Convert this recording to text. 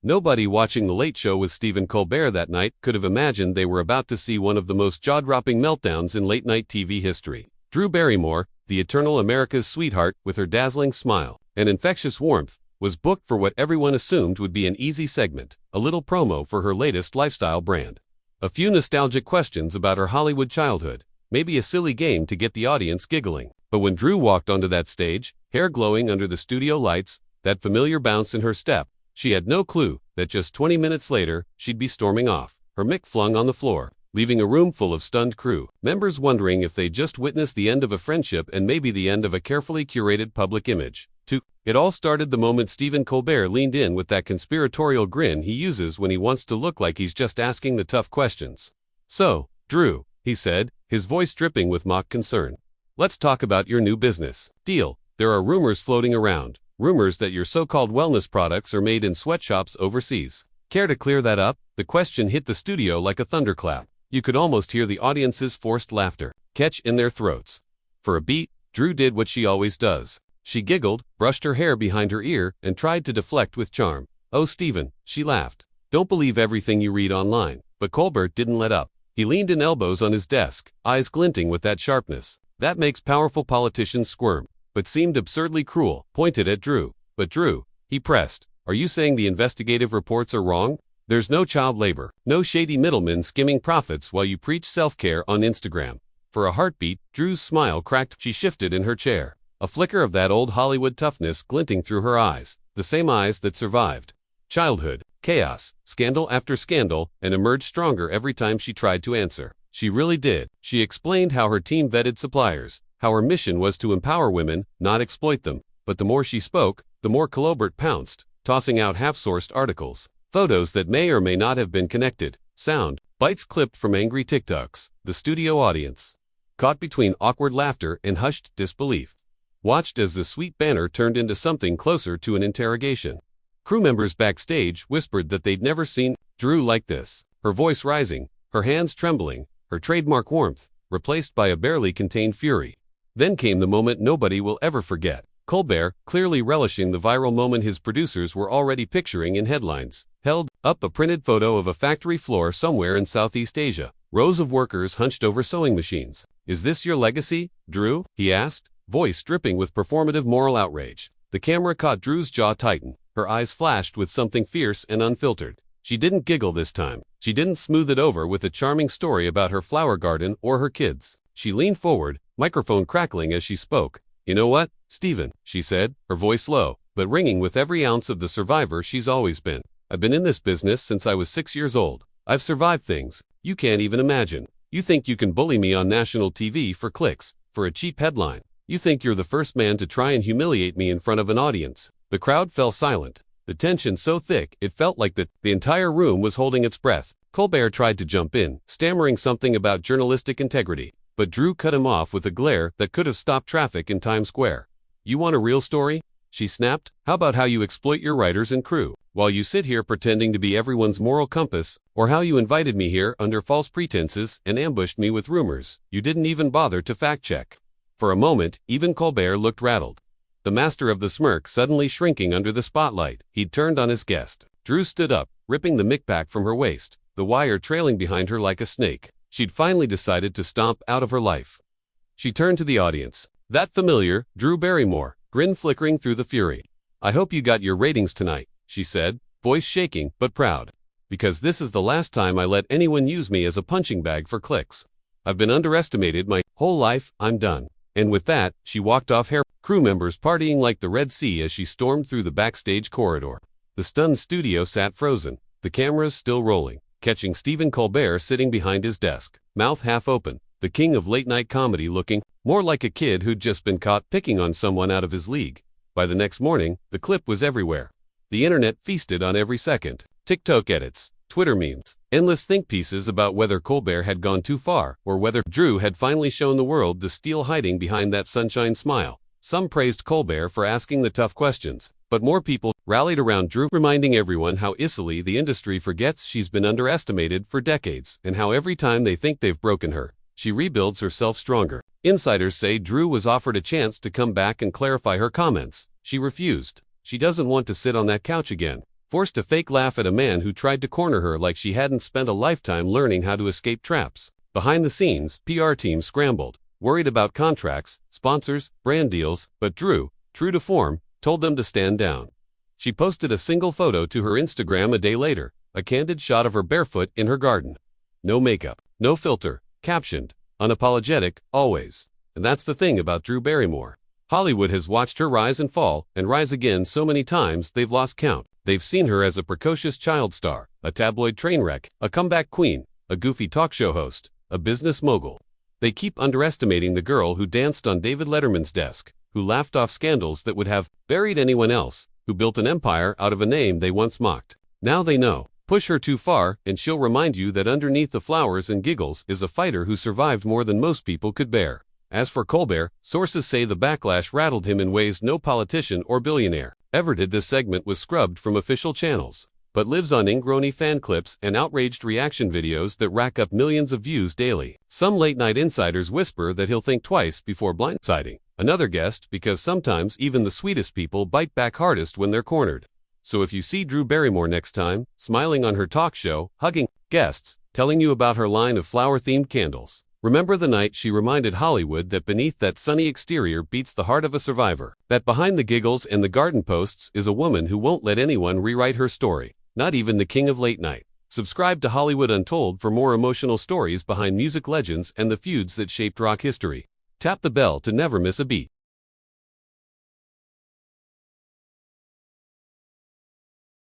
Nobody watching The Late Show with Stephen Colbert that night could have imagined they were about to see one of the most jaw-dropping meltdowns in late-night TV history. Drew Barrymore, the eternal America's sweetheart with her dazzling smile and infectious warmth, was booked for what everyone assumed would be an easy segment, a little promo for her latest lifestyle brand. A few nostalgic questions about her Hollywood childhood, maybe a silly game to get the audience giggling. But when Drew walked onto that stage, hair glowing under the studio lights, that familiar bounce in her step, she had no clue that just 20 minutes later, she'd be storming off, her mic flung on the floor, leaving a room full of stunned crew members wondering if they just witnessed the end of a friendship and maybe the end of a carefully curated public image. It all started the moment Stephen Colbert leaned in with that conspiratorial grin he uses when he wants to look like he's just asking the tough questions. "So, Drew," he said, his voice dripping with mock concern, "let's talk about your new business deal. There are rumors floating around, rumors that your so-called wellness products are made in sweatshops overseas. Care to clear that up?" The question hit the studio like a thunderclap. You could almost hear the audience's forced laughter catch in their throats. For a beat, Drew did what she always does. She giggled, brushed her hair behind her ear, and tried to deflect with charm. "Oh, Stephen," she laughed. "Don't believe everything you read online." But Colbert didn't let up. He leaned in, elbows on his desk, eyes glinting with that sharpness that makes powerful politicians squirm, but seemed absurdly cruel, pointed at Drew. "But Drew," he pressed, "are you saying the investigative reports are wrong? There's no child labor, no shady middlemen skimming profits while you preach self-care on Instagram." For a heartbeat, Drew's smile cracked. She shifted in her chair, a flicker of that old Hollywood toughness glinting through her eyes, the same eyes that survived childhood, chaos, scandal after scandal, and emerged stronger every time she tried to answer. She really did. She explained how her team vetted suppliers, how her mission was to empower women, not exploit them. But the more she spoke, the more Colbert pounced, tossing out half-sourced articles, photos that may or may not have been connected, sound bites clipped from angry TikToks. The studio audience, caught between awkward laughter and hushed disbelief, watched as the sweet banner turned into something closer to an interrogation. Crew members backstage whispered that they'd never seen Drew like this, her voice rising, her hands trembling, her trademark warmth replaced by a barely contained fury. Then came the moment nobody will ever forget. Colbert, clearly relishing the viral moment his producers were already picturing in headlines, held up a printed photo of a factory floor somewhere in Southeast Asia, rows of workers hunched over sewing machines. "Is this your legacy, Drew?" he asked, voice dripping with performative moral outrage. The camera caught Drew's jaw tighten. Her eyes flashed with something fierce and unfiltered. She didn't giggle this time. She didn't smooth it over with a charming story about her flower garden or her kids. She leaned forward, microphone crackling as she spoke. "You know what, Stephen," she said, her voice low, but ringing with every ounce of the survivor she's always been. "I've been in this business since I was 6 years old. I've survived things you can't even imagine. You think you can bully me on national TV for clicks, for a cheap headline. You think you're the first man to try and humiliate me in front of an audience." The crowd fell silent, the tension so thick it felt like the entire room was holding its breath. Colbert tried to jump in, stammering something about journalistic integrity, but Drew cut him off with a glare that could have stopped traffic in Times Square. "You want a real story?" she snapped. "How about how you exploit your writers and crew, while you sit here pretending to be everyone's moral compass, or how you invited me here under false pretenses and ambushed me with rumors you didn't even bother to fact-check?" For a moment, even Colbert looked rattled, the master of the smirk suddenly shrinking under the spotlight. He'd turned on his guest. Drew stood up, ripping the mic pack from her waist, the wire trailing behind her like a snake. She'd finally decided to stomp out of her life. She turned to the audience. That familiar, Drew Barrymore, grin flickering through the fury. "I hope you got your ratings tonight," she said, voice shaking but proud. "Because this is the last time I let anyone use me as a punching bag for clicks. I've been underestimated my whole life. I'm done." And with that, she walked off, her crew members partying like the Red Sea as she stormed through the backstage corridor. The stunned studio sat frozen, the cameras still rolling, catching Stephen Colbert sitting behind his desk, mouth half open, the king of late-night comedy looking more like a kid who'd just been caught picking on someone out of his league. By the next morning, the clip was everywhere. The internet feasted on every second. TikTok edits, Twitter memes, endless think pieces about whether Colbert had gone too far or whether Drew had finally shown the world the steel hiding behind that sunshine smile. Some praised Colbert for asking the tough questions, but more people rallied around Drew, reminding everyone how easily the industry forgets she's been underestimated for decades and how every time they think they've broken her, she rebuilds herself stronger. Insiders say Drew was offered a chance to come back and clarify her comments. She refused. She doesn't want to sit on that couch again. forced to fake laugh at a man who tried to corner her like she hadn't spent a lifetime learning how to escape traps. Behind the scenes, PR team scrambled, worried about contracts, sponsors, brand deals, but Drew, true to form, told them to stand down. She posted a single photo to her Instagram a day later, a candid shot of her barefoot in her garden. No makeup, no filter, captioned, unapologetic, always. And that's the thing about Drew Barrymore. Hollywood has watched her rise and fall, and rise again so many times they've lost count. They've seen her as a precocious child star, a tabloid train wreck, a comeback queen, a goofy talk show host, a business mogul. They keep underestimating the girl who danced on David Letterman's desk, who laughed off scandals that would have buried anyone else, who built an empire out of a name they once mocked. Now they know. Push her too far, and she'll remind you that underneath the flowers and giggles is a fighter who survived more than most people could bear. As for Colbert, sources say the backlash rattled him in ways no politician or billionaire ever did. This segment was scrubbed from official channels, but lives on ingrony fan clips and outraged reaction videos that rack up millions of views daily. Some late-night insiders whisper that he'll think twice before blindsiding another guest, because sometimes even the sweetest people bite back hardest when they're cornered. So if you see Drew Barrymore next time, smiling on her talk show, hugging guests, telling you about her line of flower-themed candles, remember the night she reminded Hollywood that beneath that sunny exterior beats the heart of a survivor, that behind the giggles and the garden posts is a woman who won't let anyone rewrite her story, not even the king of late night. Subscribe to Hollywood Untold for more emotional stories behind music legends and the feuds that shaped rock history. Tap the bell to never miss a beat.